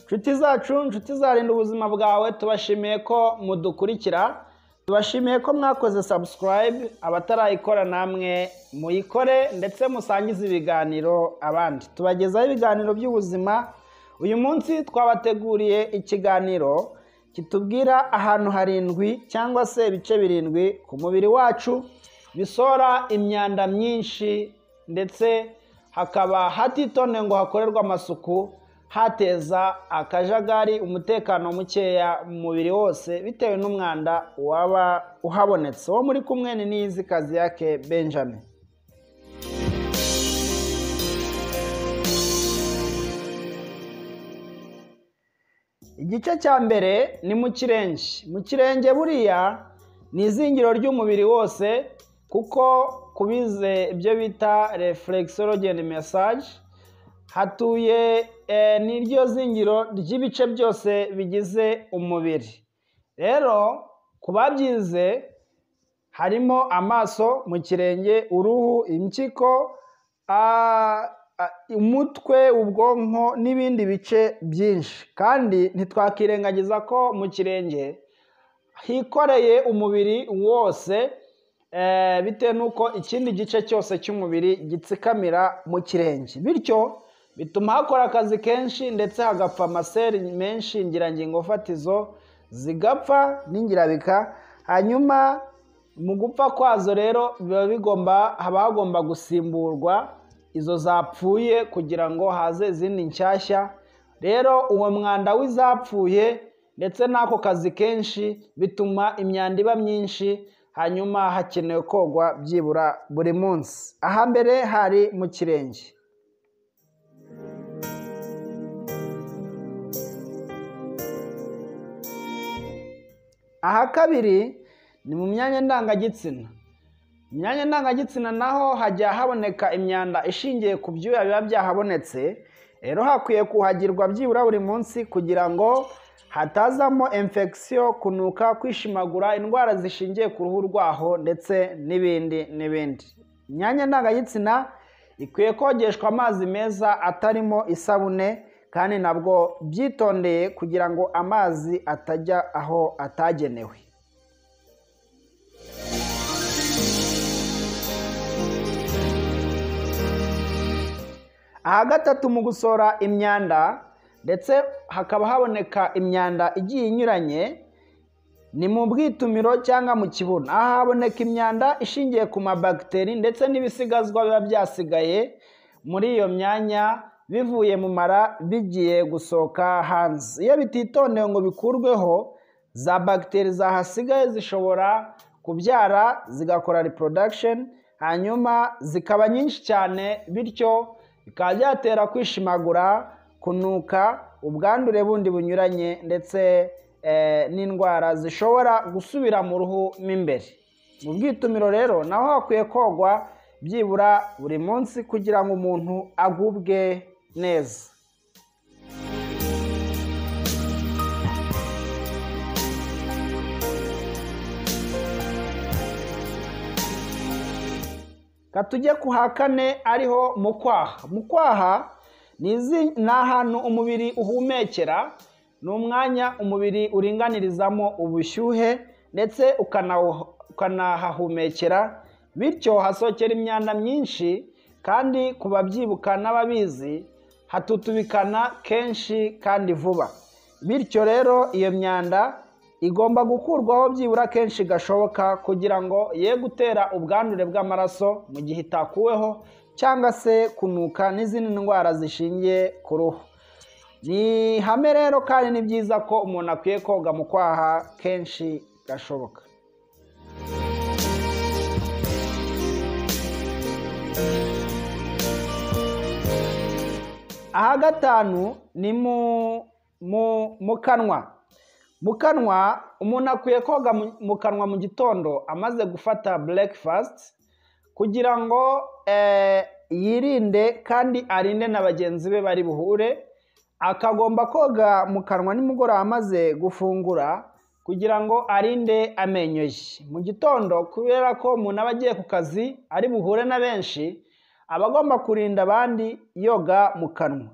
Nshuti zacu, nshuti zarinda ubuzima bwawe, tubashimiye ko mudukurikira, tubashimiye ko mwakoze subscribe, abatarayikora namwe muyikore ndetse musangize ibiganiro abandi. Tubagezaho ibiganiro by'ubuzima. Uyu munsi twabateguriye ikiganiro kitubwira ahantu harindwi cyangwa se ibice birindwi ku mubiri wacu bisora imyanda myinshi, ndetse hakaba hatitone ngo hakorerwa amasuku, hateza akajagari, umutekano mukeya mu mubiri wose bitewe n'umwanda waba uhabonetse. Wo muri kumwe ni Niyizikazi yake Benjamin. Igice cya mbere ni mu kirenge. Mu kirenge buriya ni izingiro ry'umubiri wose, kuko kubize ibyo bita reflexology and massage, hatuye n'iryo zingiro ry'ibice byose bigize umubiri. Rero kubabyize harimo amaso mu kirenge, uruhu, impyiko, umutwe, ubwonko n'ibindi bice byinshi. Kandi ntitwakirengagiza ko mu kirenge hikoreye umubiri wose, bitewe n'uko ikindi gice cyose cy'umubiri gitsikamira mu kirenge, bityo bituma hakora akazi kenshi ndetse hagapfa amaseri menshi, ingirangingo fatizo zigapfa n'ingirabika. Hanyuma mu gupfa kwazo rero haba hagomba gusimburwa izo zapfuye kugira ngo haze izindi nshyashya. Rero uwo mwanda w'izapfuye ndetse n'ako kazi kenshi bituma imyanda iba myinshi, hanyuma hakenewe kogwa byibura buri munsi. Ahambere hari mu kirenge. Aha kabiri ni mu myanya ndangagitsina. Mu myanya ndangagitsina naho hajya haboneka imyanda ishingiye ku byuya biba byahabonetse. Rero hakwiye kuhagirwa byibura buri munsi kugira ngo hatazamo infection, kunuka, kwishimagura, indwara zishingiye ku ruhu rwaho ndetse n'ibindi n'ibindi. Imyanya ndangagitsina ikwiye kogeshwa amazi meza atarimo isabune, kandi nabwo byitondeye kugira ngo amazi atajya aho atagenewe. Aha gatatu mu gusora imyanda ndetse hakaba haboneka imyanda igiye inyuranye ni mu bwitumiro cyangwa mu kibuno. Aha haboneka imyanda ishingiye ku mabagiteri ndetse n'ibisigazwa biba byasigaye muri iyo myanya bivuye mu mara bigiye gusohoka hanze. Iyo bititondewe ngo bikurweho, za bagiteri zahasigaye zishobora kubyara zigakora reproduction, hanyuma zikaba nyinshi cyane, bityo bikaba byatera kwishimagura, kunuka, ubwandure bundi bunyuranye ndetse n'indwara zishobora gusubira mu ruhu mo imbere. Mu bwitumiro rero naho hakwiye kogwa byibura buri munsi kugira ngo umuntu agubwe neza. Katujye ku hakane ariho mu kwaha. Mu kwaha ni ahantu umubiri uhumekera, ni umwanya umubiri uringanirizamo ubushyuhe ndetse ukanahahumekera, bityo hasohokera imyanda myinshi. Kandi ku babyibuka n'ababizi, hatutubikana kenshi kandi vuba, bityo rero iyo myanda igomba gukurwaho byibura kenshi gashoboka kugira ngo ye gutera ubwandure bw'amaraso mu gihe itakuweho, cyangwa se kunuka n'izindi ndwara zishingiye ku ruhu. Ni ihame rero kandi ni byiza ko umuntu akwiye koga mu kwaha kenshi gashoboka. Aha gatanu ni mu kanwa. Mu kanwa umuntu akwiye koga mu kanwa mu gitondo amaze gufata breakfast, kugira ngo yirinde kandi arinde na bagenzi be bari buhure. Akagomba koga mu kanwa nimugoroba amaze gufungura kugira ngo arinde amenyo ye. Mu gitondo kubera ko umuntu aba agiye ku kazi ari buhure na benshi, aba agomba kurinda abandi yoga mu kanwa.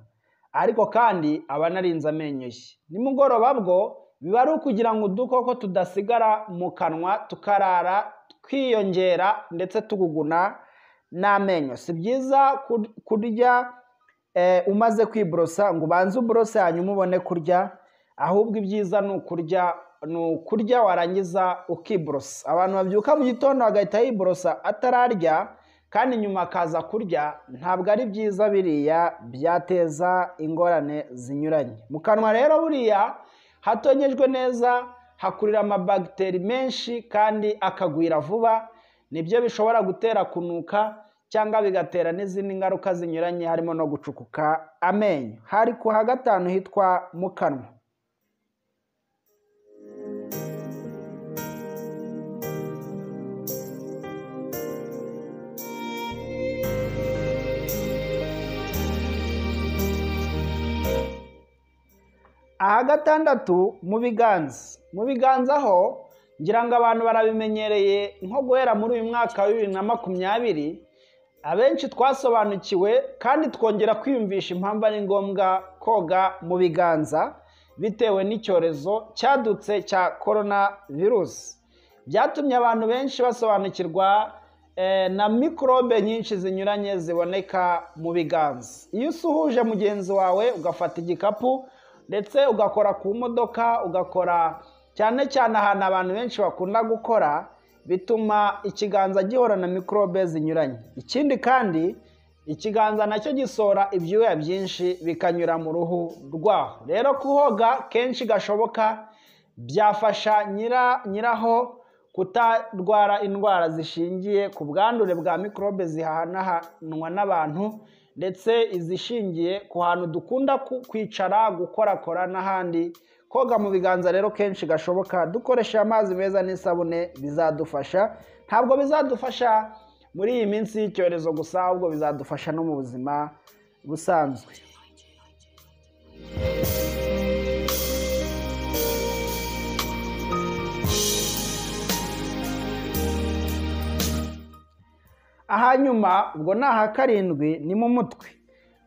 ariko kandi aba anarinze amenyo ye. Nimugoroba bwo biba ari ukugira ngo udukoko tudasigara mu kanwa tukarara twiyongera ndetse tuguguna n'amenyo. Si byiza kurya umaze kwiborosa ngo ubanze uborose hanyuma ubone kurya, ahubwo ibyiza ni ukurya warangiza ukiborosa. Abantu babyuka mu gitondo bagahita yiborosa atararya kandi nyuma akaza kurya, ntabwo ari byiza, biriya byateza ingorane zinyuranye mu kanwa. Rero buriya hatonyejwe neza hakurira amabagiteri menshi kandi akagwira vuba, nibyo bishobora gutera kunuka cyangwa bigatera n'izindi ngaruka zinyuranye harimo no gucukuka amenyo. Hari ku ha gatanu hitwa mu kanwa. Aha gatandatu mu biganza. Mu biganza ho ngira ngo abantu barabimenyereye nko guhera muri uyu mwaka wa 2020, abenshi twasobanukiwe kandi twongera kwiyumvisha impamvu ari ngombwa koga mu biganza bitewe n'icyorezo cyadutse cya coronavirus. Byatumye abantu benshi basobanukirwa na mikorobe nyinshi zinyuranye ziboneka mu biganza. Iyo usuhuje mugenzi wawe ugafata igikapu ndetse ugakora ku modoka, ugakora cyane cyane ahantu abantu benshi bakunda gukora, bituma ikiganza gihora na mikorobe zinyuranye. Ikindi kandi ikiganza nacyo gisohora ibyuya byinshi bikanyura mu ruhu rwaho. Rero kuhoga kenshi gashoboka byafasha nyiraho kutarwara indwara zishingiye ku bwandure bwa mikorobe zihanahanwa n'abantu, ndetse izishingiye ku hantu dukunda kwicara, gukorakora n'ahandi. Koga mu biganza rero kenshi gashoboka dukoresha amazi meza n'isabune bizadufasha. Ntabwo bizadufasha muri iyi minsi y'icyorezo gusa, ahubwo bizadufasha no mu buzima busanzwe. Ahanyuma ubwo ni aha karindwi ni mu mutwe.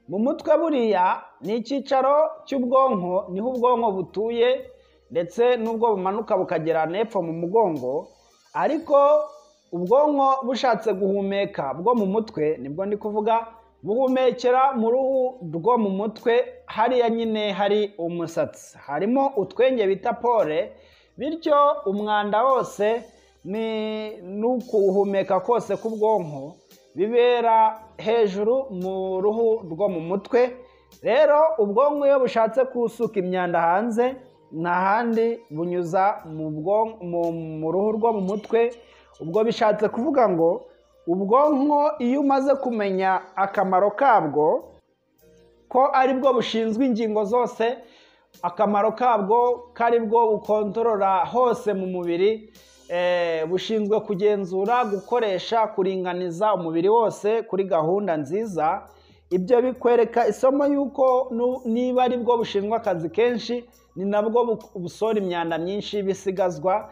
Mu mutwe buriya ni icyicaro cy'ubwonko, niho ubwonko butuye ndetse n'ubwo bumanuka bukagera n'epfo mu mugongo. Ariko ubwonko bushatse guhumeka bwo mu mutwe, nibwo ndi kuvuga, buhumekera mu ruhu rwo mu mutwe. Hariya nyine hari umusatsi, harimo utwenge bita pore, bityo umwanda wose n'ukuhumeka kose k'ubwonko bibera hejuru mu ruhu rwo mu mutwe. Rero ubwonko iyo bushatse kusuka imyanda hanze, nta handi bunyuza mu ruhu rwo mu mutwe. Ubwo bishatse kuvuga ngo ubwonko iyo umaze kumenya akamaro kabwo, ko ari bwo bushinzwe ingingo zose, akamaro kabwo kari bwo bukontorora hose mu mubiri, bushinzwe kugenzura, gukoresha, kuringaniza umubiri wose kuri gahunda nziza. Ibyo bikwereka isomo yuko niba ari bwo bushinzwe akazi kenshi, ni nabwo busohora imyanda myinshi bisigazwa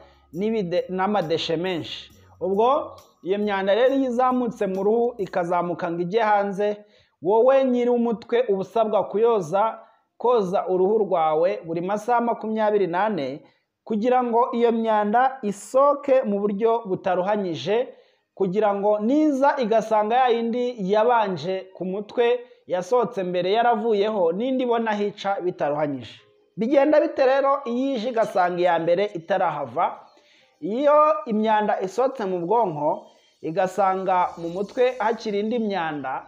n'amadeshe menshi. Ubwo iyo myanda rero iyo izamutse mu ruhu ikazamuka ngo ijye hanze, wowe nyiri umutwe uba usabwa koza uruhu rwawe buri masaha 24 kugira ngo iyo myanda isoke mu buryo butaruhanyije, kugira ngo niza igasanga ya yindi yabanje ku mutwe yasohotse mbere yaravuyeho, n'indi ibona hica bitaruhanyije. Bigenda bite rero iyo ije igasanga iya mbere itarahava? Iyo imyanda isohotse mu bwonko igasanga mu mutwe hakiri indi myanda,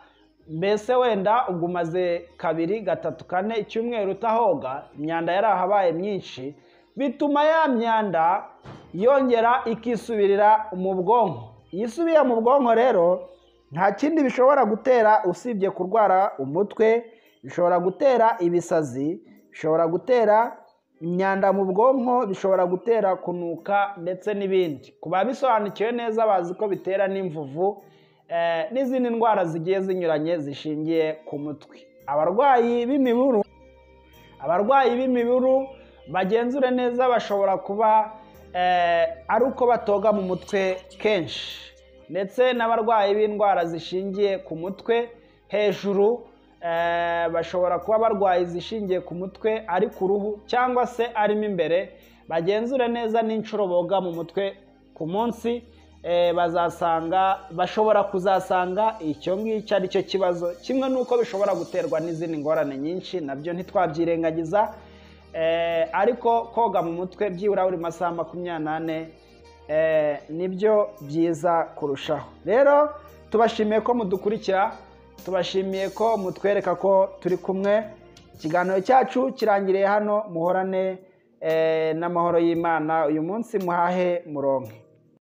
mbese wenda ubwo umaze 2, 3, 4 icyumweru utahoga, imyanda yarahabaye myinshi, bituma ya myanda yongera ikisubirira mu bwonko. Iyo isubiye mu bwonko rero nta kindi bishobora gutera usibye kurwara umutwe, bishobora gutera ibisazi, bishobora gutera imyanda mu bwonko, bishobora gutera kunuka ndetse n'ibindi. Ku babisobanukiwe neza bazi ko bitera n'imvuvu n'izindi ndwara zigiye zinyuranye zishingiye ku mutwe. Abarwayi b'imiburu bagenzure neza, bashobora kuba ari uko batoga mu mutwe kenshi, ndetse n'abarwayi b'indwara zishingiye ku mutwe hejuru bashobora kuba barwaye izishingiye ku mutwe ari ku ruhu cyangwa se arimo imbere, bagenzure neza n'inshuro boga mu mutwe ku munsi, bashobora kuzasanga icyo ngicyo ari cyo kibazo, kimwe n'uko bishobora guterwa n'izindi ngorane nyinshi, nabyo ntitwabyirengagiza. Ariko koga mu mutwe byibura buri masaha 24 nibyo byiza kurushaho. Rero tubashimiye ko mudukurikira, tubashimiye ko mutwereka ko turi kumwe. Ikiganiro cyacu kirangiriye hano, muhorane n'amahoro y'Imana. Uyu munsi muhahe muronke.